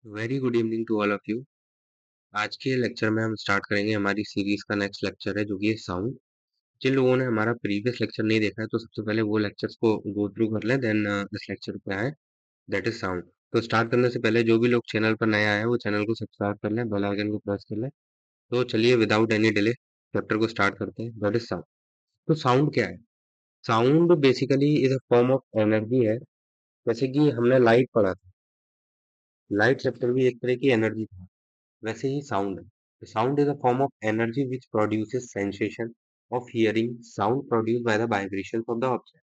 Very good evening to all of you. आज के lecture में हम स्टार्ट करेंगे हमारी सीरीज का नेक्स्ट लेक्चर है जो कि है साउंड। जिन लोगों ने हमारा प्रीवियस लेक्चर नहीं देखा है तो सबसे पहले वो लेक्चर्स को गो थ्रू कर लें, देन इस लेक्चर पे आए, दैट इज साउंड। तो स्टार्ट करने से पहले जो भी लोग चैनल पर नए आए हैं वो चैनल को सब्सक्राइब कर लें, बेल आइकन को प्रेस कर लें। तो चलिए विदाउट एनी डिले चैप्टर को स्टार्ट करते हैं, दैट इज साउंड। तो साउंड क्या है? Sound basically is a form of energy है। जैसे कि हमने लाइट पढ़ा था, लाइट चैप्टर भी एक तरह की एनर्जी था, वैसे ही साउंड है। Sound is a form of energy which produces sensation of hearing sound produce by the vibration of the object.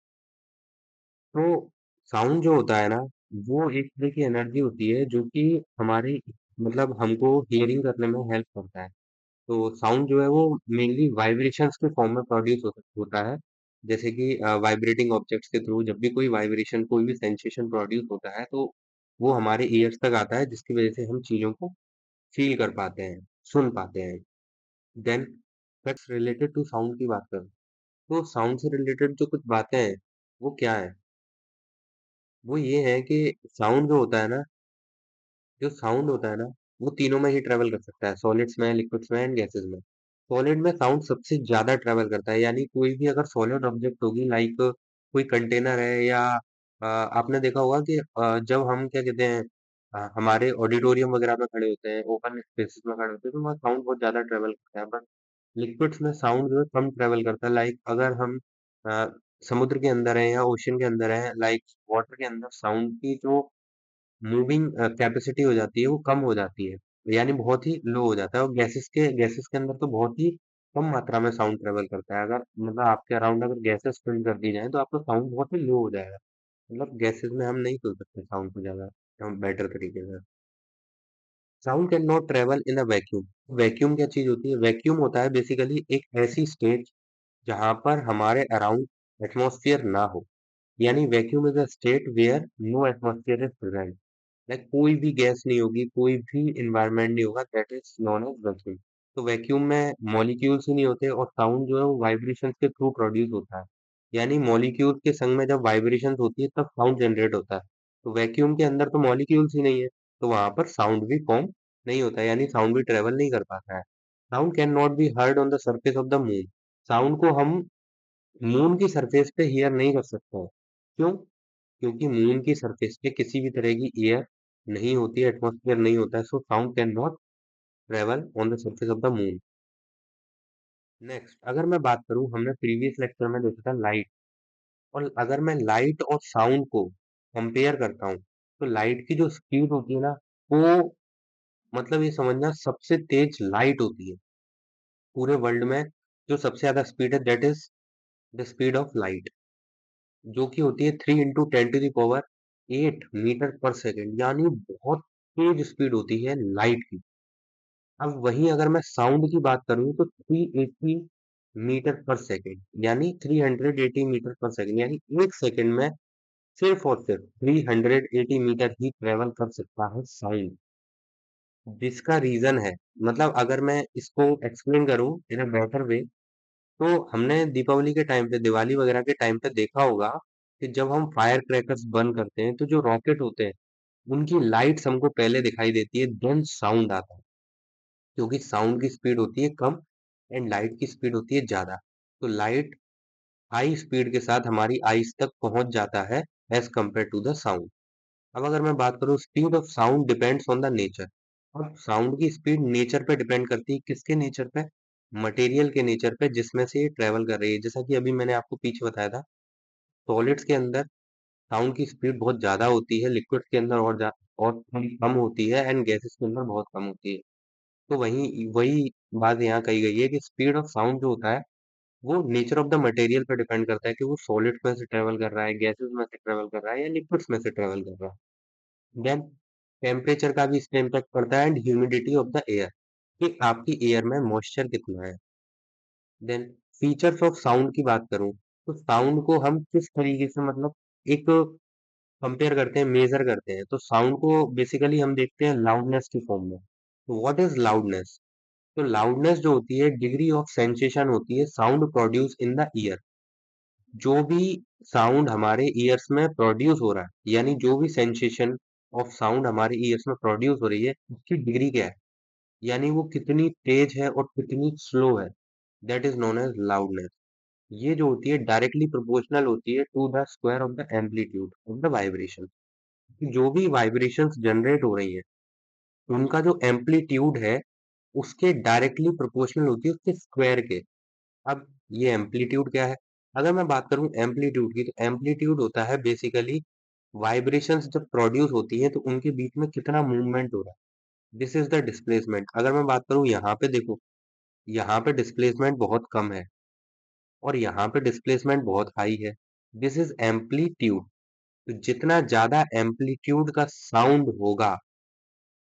तो साउंड जो होता है ना, वो एक तरह की एनर्जी होती है जो कि हमारी मतलब हमको हियरिंग करने में हेल्प करता है। तो साउंड जो है वो मेनली वाइब्रेशंस के फॉर्म में प्रोड्यूस होता है। जैसे कि वाइब्रेटिंग ऑब्जेक्ट्स के थ्रू जब भी कोई वाइब्रेशन, कोई भी सेंसेशन प्रोड्यूस होता है तो वो हमारे ईयर्स तक आता है, जिसकी वजह से हम चीजों को फील कर पाते हैं, सुन पाते हैं। Then facts related to sound की बात करें तो साउंड से रिलेटेड जो कुछ बातें हैं वो क्या है? वो ये है कि साउंड जो होता है ना, जो साउंड होता है ना, वो तीनों में ही ट्रेवल कर सकता है, सॉलिड्स में, लिक्विड्स में एंड गैसेस में। सॉलिड में साउंड सबसे ज्यादा ट्रेवल करता है, यानी कोई भी अगर सॉलिड ऑब्जेक्ट होगी, लाइक कोई कंटेनर है या आपने देखा होगा कि जब हम क्या कहते हैं, हमारे ऑडिटोरियम वगैरह में खड़े होते हैं, ओपन स्पेसेस में खड़े होते हैं, तो वहाँ साउंड बहुत ज्यादा ट्रेवल करता है। बट लिक्विड्स में साउंड जो है कम ट्रेवल करता है। लाइक अगर हम अ, समुद्र के अंदर है या ओशन के अंदर है, लाइक वाटर के अंदर साउंड की जो मूविंग कैपेसिटी हो जाती है वो कम हो जाती है, यानी बहुत ही लो हो जाता है। और गैसेस के अंदर तो बहुत ही कम मात्रा में साउंड ट्रेवल करता है। अगर मतलब आपके अराउंड अगर गैसेस फिल कर दी जाए तो आपका साउंड बहुत ही लो हो जाएगा। मतलब गैसेस में हम नहीं सुन सकते साउंड को ज्यादा हम बेटर तरीके से। Sound can not travel in a vacuum. Vacuum क्या चीज होती है? वैक्यूम होता है बेसिकली एक ऐसी स्टेज जहां पर हमारे अराउंड एटमॉस्फेयर ना हो, यानी vacuum is a state where no atmosphere is present. Like कोई भी गैस नहीं होगी, कोई भी इन्वायरमेंट नहीं होगा, that is known as vacuum. तो वैक्यूम में मॉलिक्यूल्स ही नहीं होते और साउंड जो है वो वाइब्रेशन के थ्रू प्रोड्यूस होता है। यानी मॉलिक्यूल्स के संग में जब वाइब्रेशन होती है तब साउंड जनरेट होता है। तो वैक्यूम के अंदर तो मॉलिक्यूल्स ही नहीं है, तो वहां पर साउंड भी फॉर्म नहीं होता है, यानी साउंड भी ट्रेवल नहीं कर पाता है। Sound can not be heard on the surface of the moon. Sound को हम मून की सरफेस पे हियर नहीं कर सकते हैं। क्यों? क्योंकि मून की सरफेस पे किसी भी तरह की एयर नहीं होती है, एटमॉस्फेयर नहीं होता है, so sound can not travel on the surface of the moon. Next अगर मैं बात करूं, हमने प्रीवियस लेक्चर में देखा था लाइट, और अगर मैं लाइट और साउंड को कंपेयर करता हूं तो लाइट की जो स्पीड होती है ना, वो मतलब ये समझना सबसे तेज लाइट होती है पूरे वर्ल्ड में। जो सबसे ज्यादा स्पीड है that is the speed of light, जो कि होती है 3 × 10⁸ यानी बहुत तेज स्पीड होती है लाइट की। अब वहीं अगर मैं साउंड की बात करूं तो 380 मीटर पर सेकेंड, यानी 380 मीटर पर सेकेंड, यानी 1 सेकेंड में सिर्फ और सिर्फ 380 मीटर ही ट्रेवल कर सकता है साउंड। जिसका रीजन है, मतलब अगर मैं इसको एक्सप्लेन करूं इन अ बेटर वे, तो हमने दीपावली के टाइम पे, दिवाली वगैरह के टाइम पे देखा होगा कि जब हम फायर क्रैकर्स बर्न करते हैं तो जो रॉकेट होते हैं उनकी लाइट्स हमको पहले दिखाई देती है, देन साउंड आता है। क्योंकि साउंड की स्पीड होती है कम एंड लाइट की स्पीड होती है ज्यादा। तो लाइट हाई स्पीड के साथ हमारी आईज तक पहुंच जाता है as compare to the sound. अब अगर मैं बात करूं, speed of sound depends on the nature. अब साउंड की स्पीड नेचर पे डिपेंड करती है, किसके नेचर पे? मटेरियल के नेचर पे जिसमें से ये ट्रेवल कर रही है। जैसा कि अभी मैंने आपको पीछे बताया था, सॉलिड्स के अंदर साउंड की स्पीड बहुत ज्यादा होती है, लिक्विड्स के अंदर और थोड़ी कम होती है एंड गैसेस के अंदर बहुत कम होती है। तो वही वही बात यहाँ कही गई है कि स्पीड ऑफ साउंड जो होता है वो नेचर ऑफ द मटेरियल पे डिपेंड करता है कि वो सॉलिड्स में से ट्रेवल कर रहा है, गैसेस में से ट्रेवल कर रहा है या लिक्विड्स में से ट्रेवल कर रहा है। देन टेम्परेचर का भी इसमें इम्पैक्ट पड़ता है and humidity of the air, कि आपकी एयर में मॉइस्चर कितना है। देन फीचर्स ऑफ साउंड की बात करूं तो साउंड को हम किस तरीके से मतलब एक कंपेयर करते हैं, मेजर करते हैं, तो साउंड को बेसिकली हम देखते हैं लाउडनेस की फॉर्म में। तो व्हाट इज लाउडनेस? तो लाउडनेस जो होती है डिग्री ऑफ सेंसेशन होती है sound produce in the year. जो भी साउंड हमारे ईयर्स में प्रोड्यूस हो रहा है, यानी जो भी सेंसेशन ऑफ साउंड हमारे ईयर्स में प्रोड्यूस हो रही है, उसकी डिग्री क्या है, यानी वो कितनी तेज है और कितनी स्लो है, that is known as loudness. ये जो होती है डायरेक्टली प्रोपोर्शनल होती है to the square of the amplitude of the vibration. जो भी वाइब्रेशंस जनरेट हो रही है उनका जो एम्पलीट्यूड है उसके डायरेक्टली प्रोपोर्शनल होती है उसके स्क्वायर के। अब ये एम्पलीट्यूड क्या है, अगर मैं बात करूं एम्पलीट्यूड की, तो एम्पलीट्यूड होता है बेसिकली वाइब्रेशंस जब प्रोड्यूस होती है तो उनके बीच में कितना मूवमेंट हो रहा है, दिस इज द डिस्प्लेसमेंट। अगर मैं बात करूं यहाँ पे देखो, यहाँ पे डिस्प्लेसमेंट बहुत कम है और यहाँ पे डिस्प्लेसमेंट बहुत हाई है, दिस इज एम्पलीट्यूड। तो जितना ज्यादा एम्पलीट्यूड का साउंड होगा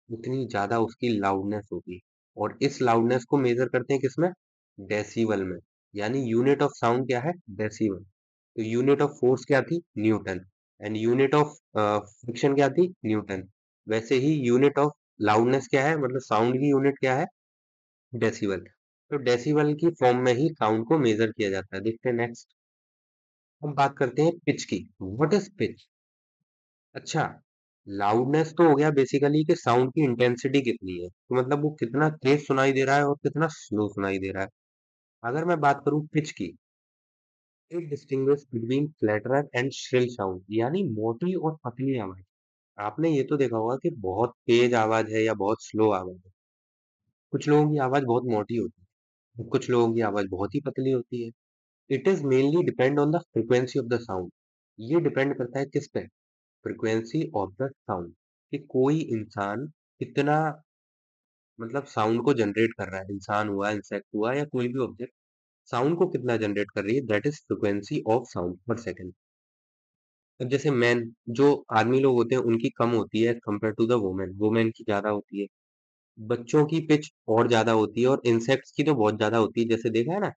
उतनी ज्यादा उसकी लाउडनेस होगी। और इस लाउडनेस को मेजर करते हैं किसमें, डेसिबल में। यानी यूनिट ऑफ साउंड क्या है, डेसिबल। तो यूनिट ऑफ फोर्स क्या थी, Newton. And unit of friction क्या थी, न्यूटन। वैसे ही यूनिट ऑफ लाउडनेस क्या है, मतलब साउंड की यूनिट क्या है, डेसिबल। तो डेसिबल की फॉर्म में ही साउंड को मेजर किया जाता है। देखते हैं नेक्स्ट, हम बात करते हैं पिच की। What is pitch. अच्छा, लाउडनेस तो हो गया बेसिकली कि साउंड की इंटेंसिटी कितनी है, तो मतलब वो कितना तेज सुनाई दे रहा है और कितना स्लो सुनाई दे रहा है। अगर मैं बात करूं पिच की, it distinguish between flatter and shrill sound, यानी मोटी और पतली आवाज। आपने ये तो देखा होगा कि बहुत तेज आवाज है या बहुत स्लो आवाज है। कुछ लोगों की आवाज बहुत मोटी होती है, कुछ लोगों की आवाज बहुत ही पतली होती है। It is mainly depend on the frequency of the sound. ये डिपेंड करता है किस पे, फ्रिक्वेंसी ऑफ द साउंड, कि कोई इंसान कितना मतलब साउंड को जनरेट कर रहा है, इंसान हुआ, इंसेक्ट हुआ या कोई भी ऑब्जेक्ट, साउंड को कितना जनरेट कर रही है, that is frequency of sound पर सेकंड। अब जैसे मैन, जो आदमी लोग होते हैं उनकी कम होती है compare to the women, women की ज्यादा होती है। बच्चों की पिच और ज्यादा होती है और इंसेक्ट्स की तो बहुत ज्यादा होती है। जैसे देखा है ना,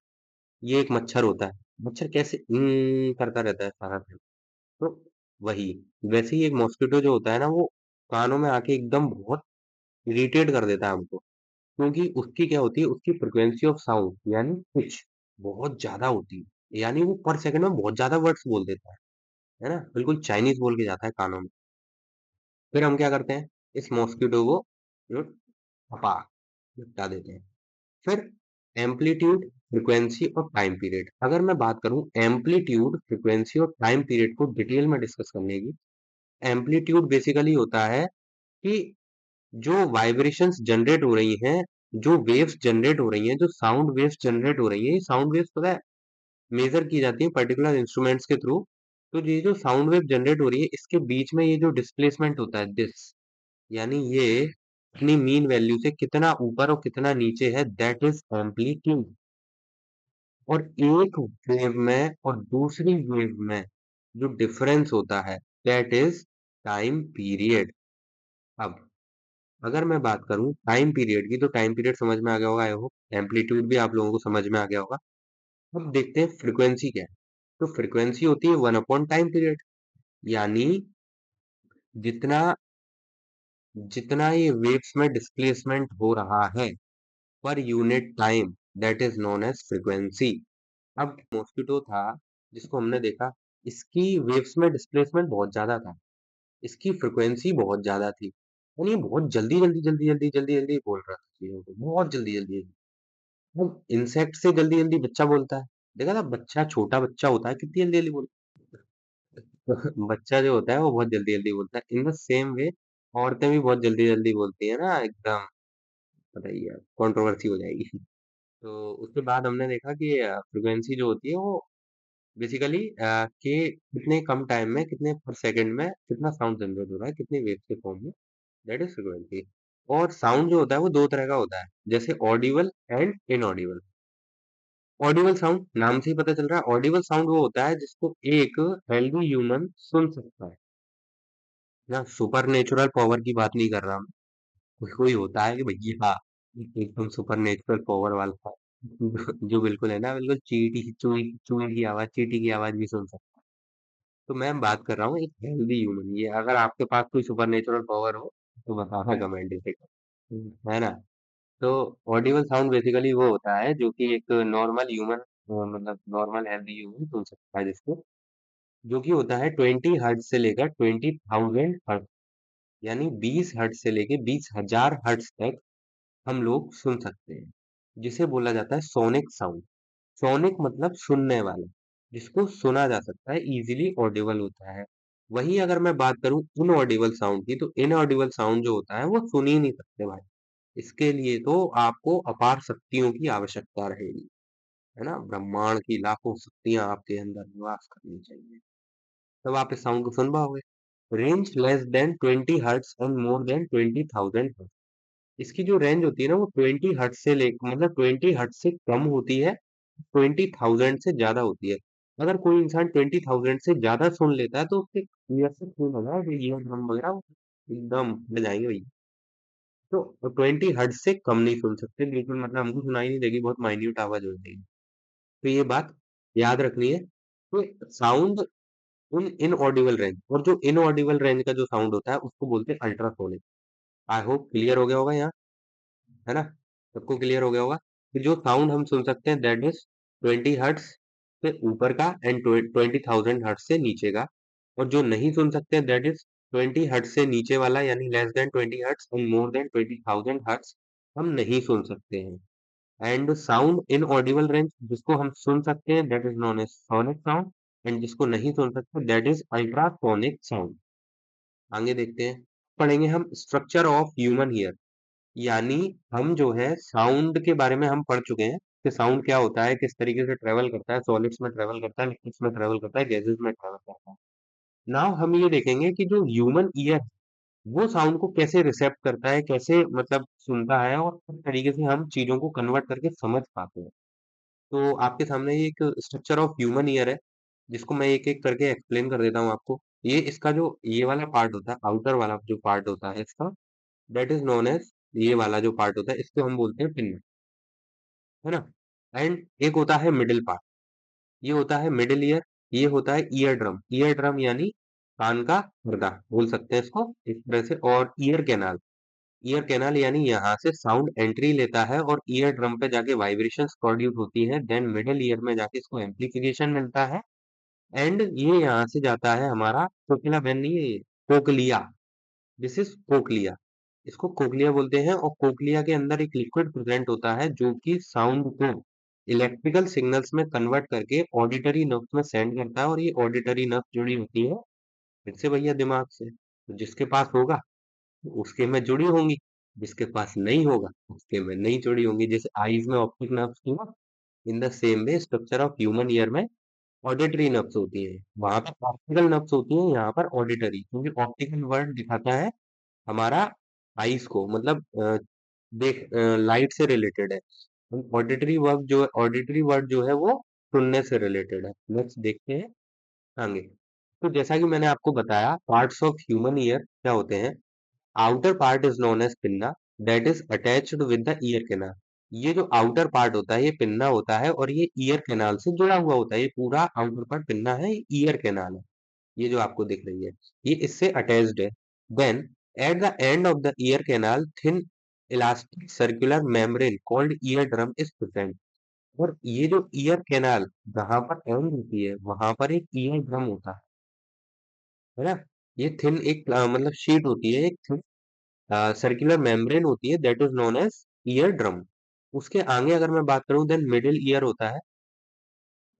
ये एक मच्छर होता है, मच्छर कैसे करता रहता है सारा दिन। तो वही, वैसे ही एक मॉस्किटो जो होता है ना, वो कानों में आके एकदम बहुत इरिटेट कर देता है हमको, क्योंकि उसकी क्या होती है, उसकी फ्रिक्वेंसी ऑफ साउंड यानी पिच बहुत ज्यादा होती है। यानी वो पर सेकंड में बहुत ज्यादा वर्ड्स बोल देता है ना, बिल्कुल चाइनीज बोल के जाता है कानों में। फिर हम क्या करते हैं, इस मॉस्किटो को पपा निपटा देते हैं। फिर एम्पलीट्यूड, फ्रीक्वेंसी और टाइम पीरियड। अगर मैं बात करूं एम्पलीट्यूड, फ्रीक्वेंसी और टाइम पीरियड को डिटेल में डिस्कस करने की, एम्पलीट्यूड बेसिकली होता है कि जो वाइब्रेशंस जनरेट हो रही हैं, जो वेव्स जनरेट हो रही हैं, जो साउंड वेव्स जनरेट हो रही हैं, ये साउंड वेव्स पता है मेजर की जाती है पर्टिकुलर इंस्ट्रूमेंट्स के थ्रू। तो ये जो साउंड वेव जनरेट हो रही है इसके बीच में ये जो डिस्प्लेसमेंट होता है, दिस, यानी ये अपनी मीन वैल्यू से कितना ऊपर और कितना नीचे है, दैट इज एम्पलीट्यूड। और एक वेव में और दूसरी वेव में जो डिफरेंस होता है, दैट इज टाइम पीरियड। अब अगर मैं बात करूं टाइम पीरियड की, तो टाइम पीरियड समझ में आ गया होगा, आई होप एम्पलीट्यूड भी आप लोगों को समझ में आ गया होगा। अब देखते हैं फ्रीक्वेंसी क्या है। तो फ्रीक्वेंसी होती है वन अपॉन टाइम पीरियड, यानी जितना जितना ये वेव्स में डिस्प्लेसमेंट हो रहा है पर unit time, that is known as frequency. अब मॉस्किटो था जिसको हमने देखा, इसकी वेव्स में डिस्प्लेसमेंट बहुत ज्यादा था, इसकी फ्रिक्वेंसी बहुत ज्यादा थी, यानी ये बहुत जल्दी जल्दी जल्दी जल्दी जल्दी जल्दी बोल रहा था चीजों को, बहुत जल्दी जल्दी। अब इंसेक्ट से जल्दी जल्दी बच्चा बोलता है, देखा था बच्चा, छोटा बच्चा होता है कितनी जल्दी जल्दी बोलता है। बच्चा जो होता है वो बहुत जल्दी जल्दी बोलता है। इन द सेम वे औरतें भी बहुत जल्दी जल्दी बोलती है ना, एकदम बताइए, कंट्रोवर्सी हो जाएगी। तो उसके बाद हमने देखा कि फ्रिक्वेंसी जो होती है वो बेसिकली कि कितने कम टाइम में, कितने पर सेकंड में कितना साउंड जनरेट हो रहा है, कितनी वेव के फॉर्म में, दैट इज फ्रिक्वेंसी। और साउंड जो होता है वो दो तरह का होता है, जैसे Audible and inaudible. Audible sound नाम से ही पता चल रहा है, ऑडिबल साउंड वो होता है जिसको एक हेल्दी ह्यूमन सुन सकता है ना, सुपर नेचुरल पावर की बात नहीं कर रहा मैं। कोई कोई होता है कि भैया हाँ, एकदम सुपर नेचुरल पावर वाला जो बिल्कुल है ना, बिल्कुल चींटी चुई चुई की आवाज, चींटी की आवाज भी सुन सकता है। तो मैं बात कर रहा हूँ एक हेल्दी ह्यूमन। ये अगर आपके पास कोई सुपर नेचुरल पावर हो तो बताना कमेंट में, है ना। तो ऑडिबल साउंड बेसिकली वो होता है जो कि एक नॉर्मल ह्यूमन, मतलब नॉर्मल हेल्दी ह्यूमन सुन सकता है, जिसको जो कि होता है 20 हर्ट्ज से लेकर 20,000 हर्ट्ज। यानी 20 हर्ट्ज से लेके 20,000 हर्ट्ज तक हम लोग सुन सकते हैं, जिसे बोला जाता है सोनिक साउंड। सोनिक मतलब सुनने वाला, जिसको सुना जा सकता है, इजीली ऑडिबल होता है। वहीं अगर मैं बात करूं इनऑडिबल साउंड की, तो इनऑडिबल साउंड जो होता है वो सुन ही नहीं सकते भाई। इसके लिए तो आपको अपार शक्तियों की आवश्यकता रहेगी, है ना? ब्रह्मांड की लाखों शक्तियां आपके अंदर निवास करनी चाहिए, तब आप इस साउंड को सुन पाओगे। Range less than 20 hertz and more than 20,000 hertz. इसकी जो रेंज होती है ना, वो 20 हर्ट्ज से ले मतलब 20 हर्ट्ज से कम होती है, 20,000 से ज्यादा होती है। अगर कोई इंसान 20,000 से ज्यादा सुन लेता है, तो उसके ईयर से खून होगा, ईयर ड्रम वगैरह वो एकदम हिल जाएंगे भाई। तो 20 हर्ट्ज से कम नहीं सुन सकते बिल्कुल, मतलब हमको सुनाई नहीं देगी, बहुत माइन्यूट आवाज होती है। तो ये बात याद रखनी है। तो साउंड उन इनऑडिबल रेंज, और जो इनऑडिबल रेंज का जो साउंड होता है उसको बोलते हैं अल्ट्रासोनिक। आई होप क्लियर हो गया होगा यहाँ, है ना? सबको क्लियर हो गया होगा कि जो साउंड हम सुन सकते हैं दैट इज 20 हर्ट्ज से ऊपर का एंड 20,000 हर्ट्ज से नीचे का, और जो नहीं सुन सकते दैट इज 20 हर्ट्ज से नीचे वाला, यानी less than 20 hertz and more than 20,000 hertz हम नहीं सुन सकते हैं। And sound in audible range, जिसको हम सुन सकते हैं that is known as sonic sound, and जिसको नहीं सुन सकते दैट इज अल्ट्रासोनिक साउंड। आगे देखते हैं, पढ़ेंगे हम स्ट्रक्चर ऑफ ह्यूमन ईयर। यानी हम जो है साउंड के बारे में हम पढ़ चुके हैं कि साउंड क्या होता है, किस तरीके से ट्रेवल करता है, सॉलिड्स में ट्रेवल करता है, लिक्विड्स में ट्रेवल करता है, गैसेस में ट्रेवल करता है। नाउ हम ये देखेंगे कि जो ह्यूमन ईयर वो साउंड को कैसे रिसेप्ट करता है, कैसे मतलब सुनता है, और किस तरीके से हम चीजों को कन्वर्ट करके समझ पाते हैं। तो आपके सामने ये एक स्ट्रक्चर ऑफ ह्यूमन ईयर है, जिसको मैं एक एक करके एक्सप्लेन कर देता हूँ आपको। ये इसका जो ये वाला पार्ट होता है, आउटर वाला जो पार्ट होता है इसका, दैट इज नोन एज, ये वाला जो पार्ट होता है इसको हम बोलते हैं पिन, है ना? एंड एक होता है मिडिल पार्ट, ये होता है मिडिल ईयर। ये होता है ईयर ड्रम, ईयर ड्रम यानी कान का पर्दा बोल सकते हैं इसको इस तरह से। और ईयर कैनाल, ईयर कैनाल यानी यहाँ से साउंड एंट्री लेता है और ईयर ड्रम पे जाके वाइब्रेशंस प्रोड्यूस होती है, देन मिडिल ईयर में जाके इसको एम्प्लीफिकेशन मिलता है, एंड ये यहाँ से जाता है हमारा कोकिला वेन, नहीं है ये कोकलिया, दिस इज कोकलिया। इसको कोकलिया बोलते हैं, और कोकलिया के अंदर एक लिक्विड प्रेजेंट होता है जो कि साउंड को इलेक्ट्रिकल सिग्नल्स में कन्वर्ट करके ऑडिटरी नर्व्स में सेंड करता है, और ये ऑडिटरी नर्व जुड़ी होती है फिर से भैया दिमाग से। तो जिसके पास होगा तो उसके में जुड़ी होंगी, जिसके पास नहीं होगा उसके में नहीं जुड़ी होंगी। जैसे आईज में ऑप्टिक नर्व्स थी ना, in the same way structure of human ear में ऑडिटरी नर्व्स होती है, वहां पर ऑप्टिकल नर्व्स होती है, यहाँ पर ऑडिटरी, क्योंकि ऑप्टिकल वर्ड दिखाता है हमारा आईज को, मतलब देख लाइट से रिलेटेड है। ऑडिटरी वर्ड जो है, ऑडिटरी वर्ड जो है वो सुनने से रिलेटेड है। नेक्स्ट देखते हैं आगे। तो जैसा कि मैंने आपको बताया, पार्ट्स ऑफ ह्यूमन ईयर क्या होते हैं। Outer part is known as pinna, that is attached with the ear canal. ये जो आउटर पार्ट होता है ये पिन्ना होता है, और ये ईयर कैनाल से जुड़ा हुआ होता है। ये पूरा आउटर पार्ट पिन्ना है, ये ईयर कैनाल है, ये जो आपको दिख रही है ये इससे अटैच्ड है। Then at the end of the ear canal thin elastic circular membrane called ear drum is present. और ये जो ईयर कैनाल जहां पर एंड होती है वहां पर एक ईयर ड्रम होता है ना? ये थिन एक मतलब शीट होती है, एक थिन सर्कुलर मेम्ब्रेन होती है, that is known as ear drum. उसके आगे अगर मैं बात करूं, देन मिडिल ईयर होता है।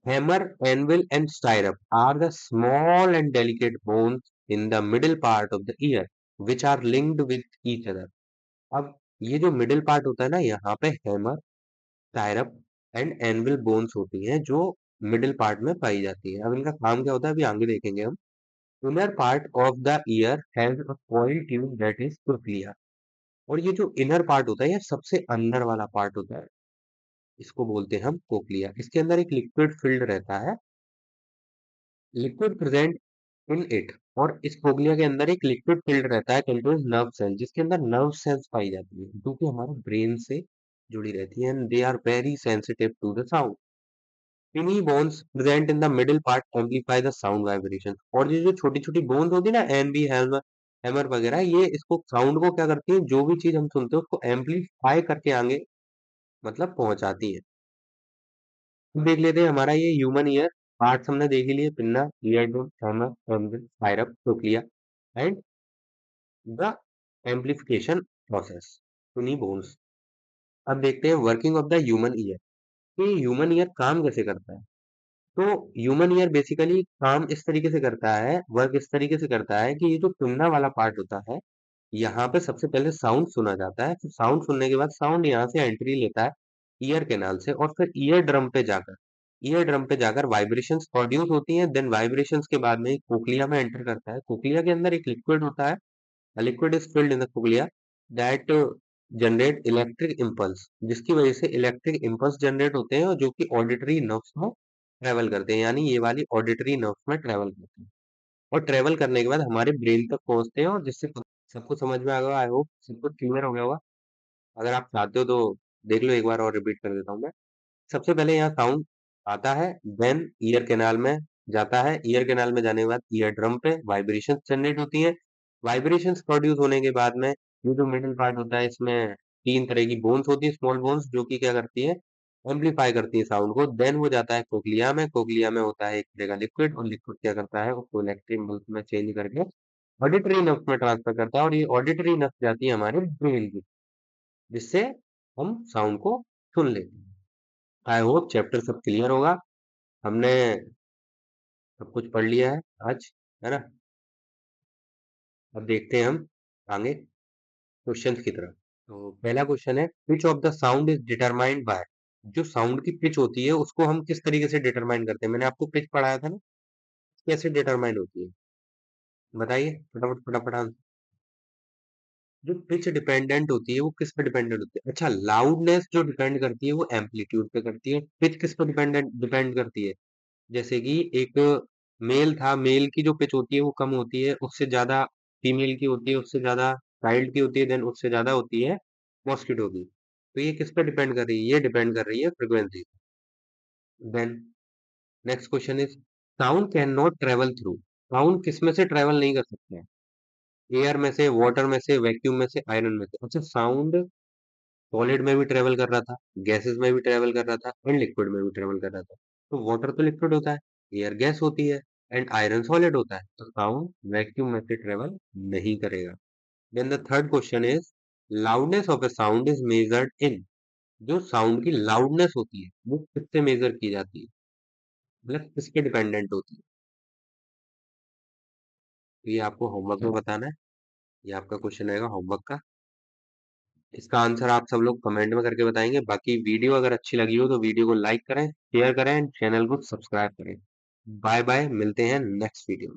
Hammer, anvil, and stirrup are the small and delicate bones in the middle part of the ear, which are linked with each other. अब ये जो मिडिल पार्ट होता है ना, यहाँ पे हैमर, टायरअप एंड एनविल बोन्स होती हैं, जो मिडिल पार्ट में पाई जाती है। अब इनका काम क्या होता है अभी आगे देखेंगे हम। Inner part of the year has a coil tube that is cochlea. और ये जो इनर पार्ट होता है, ये सबसे अंदर वाला पार्ट होता है, इसको बोलते हैं हम कोक्लिया। इसके अंदर एक लिक्विड फिल्ड रहता है, लिक्विड प्रेजेंट इन इट। और इस फोग्लिया के अंदर एक लिक्विड फिल्ड रहता है कंट्रोल नर्व सेल, जिसके अंदर नर्व सेल्स पाई जाती है, जो कि हमारे ब्रेन से जुड़ी रहती है, and they are very sensitive to the sound. Tiny bones present in the middle part amplify the sound vibration. और ये जो छोटी छोटी बोन्स होती है ना, एन बी हैमर, हैमर वगैरह, ये इसको साउंड को क्या करती है, जो भी चीज हम सुनते हैं उसको एम्पलीफाई करके आगे मतलब पहुंचाती है। देख लेते हैं हमारा ये ह्यूमन ईयर पार्ट्स हमने देख ही लिए, pinna, ear drum, hammer, anvil, stirrup, cochlea and the amplification process tiny bones. अब देखते हैं working of the human ear कि ह्यूमन ईयर काम कैसे करता है। तो ह्यूमन ईयर बेसिकली काम इस तरीके से करता है, वर्क इस तरीके से करता है कि ये जो सुनना वाला पार्ट होता है, यहाँ पे सबसे पहले साउंड सुना जाता है, फिर साउंड सुनने के बाद साउंड यहाँ से एंट्री लेता है ईयर कैनाल से, और फिर ईयर ड्रम पे जाकर वाइब्रेशंस प्रोड्यूस होती हैं। देन वाइब्रेशंस के बाद में कोक्लिया में एंटर करता है। कोक्लिया के अंदर एक लिक्विड होता है, a liquid is filled in the cochlea that generate electric impulse, जिसकी वजह से इलेक्ट्रिक इम्पल्स जनरेट होते हैं और जो कि ऑडिटरी नर्व्स में ट्रेवल करते हैं, यानी ये वाली ऑडिटरी नर्व्स में ट्रेवल करते हैं, और ट्रेवल करने के बाद हमारे ब्रेन तक पहुंचते हैं, और जिससे सबको समझ में आ गया। आई होप सबको क्लियर हो गया होगा। अगर आप चाहते हो तो देख लो, एक बार और रिपीट कर देता हूँ मैं। सबसे पहले यहाँ साउंड आता है, देन ईयर कैनाल में जाता है, ईयर कैनाल में जाने के बाद ईयर ड्रम पे वाइब्रेशन जनरेट होती है। वाइब्रेशंस प्रोड्यूस होने के बाद में ये जो मिडिल पार्ट होता है, इसमें तीन तरह की बोन्स होती है, स्मॉल बोन्स, जो कि क्या करती है, एम्पलीफाई करती है साउंड को। देन वो जाता है कोक्लिया में, कोक्लिया में होता है एक तरह का लिक्विड, और लिक्विड क्या करता है, उसको इलेक्ट्रिक इम्पल्स में चेंज करके ऑडिटरी नर्व्स में ट्रांसफर करता है, और ये ऑडिटरी नर्व्स जाती है हमारे ब्रेन की, जिससे हम साउंड को सुन लेते हैं। आई होप चैप्टर सब क्लियर होगा। हमने सब कुछ पढ़ लिया है आज, है ना। अब देखते हैं हम आगे क्वेश्चंस की तरफ। तो पहला क्वेश्चन है, pitch of the sound is determined by. जो साउंड की पिच होती है उसको हम किस तरीके से डिटरमाइन करते हैं। मैंने आपको पिच पढ़ाया था ना, कैसे डिटरमाइन होती है, बताइए फटाफट फटाफट जो पिच डिपेंडेंट होती है वो किस पे डिपेंडेंट होती है। अच्छा, लाउडनेस जो डिपेंड करती है वो एम्पलीट्यूड पे करती है। पिच किस पे डिपेंडेंट डिपेंड करती है, जैसे कि एक मेल था, मेल की जो पिच होती है वो कम होती है, उससे ज्यादा फीमेल की होती है, उससे ज्यादा चाइल्ड की होती है, देन उससे ज्यादा होती है मॉस्किटो की। तो ये किस पे डिपेंड कर रही है, ये डिपेंड कर रही है frequency. Then next question is, sound can not travel through. Sound किस में से ट्रेवल नहीं कर सकते हैं, एयर में से, वाटर में से, वैक्यूम में से, आयरन में से। अच्छा, साउंड सॉलिड में भी ट्रेवल कर रहा था, गैसेस में भी ट्रेवल कर रहा था, एंड लिक्विड में भी ट्रेवल कर रहा था। तो वाटर तो लिक्विड होता है, एयर गैस होती है, एंड आयरन सॉलिड होता है, तो साउंड वैक्यूम में से ट्रेवल नहीं करेगा। Then the third question is, loudness of a sound is measured in. जो साउंड की लाउडनेस होती है वो किससे मेजर की जाती है, मतलब किस पे डिपेंडेंट होती है। तो ये आपको होमवर्क में बताना है, ये आपका क्वेश्चन रहेगा होमवर्क का। इसका आंसर आप सब लोग कमेंट में करके बताएंगे। बाकी वीडियो अगर अच्छी लगी हो तो वीडियो को लाइक करें, शेयर करें, चैनल को सब्सक्राइब करें। बाय बाय, मिलते हैं नेक्स्ट वीडियो में।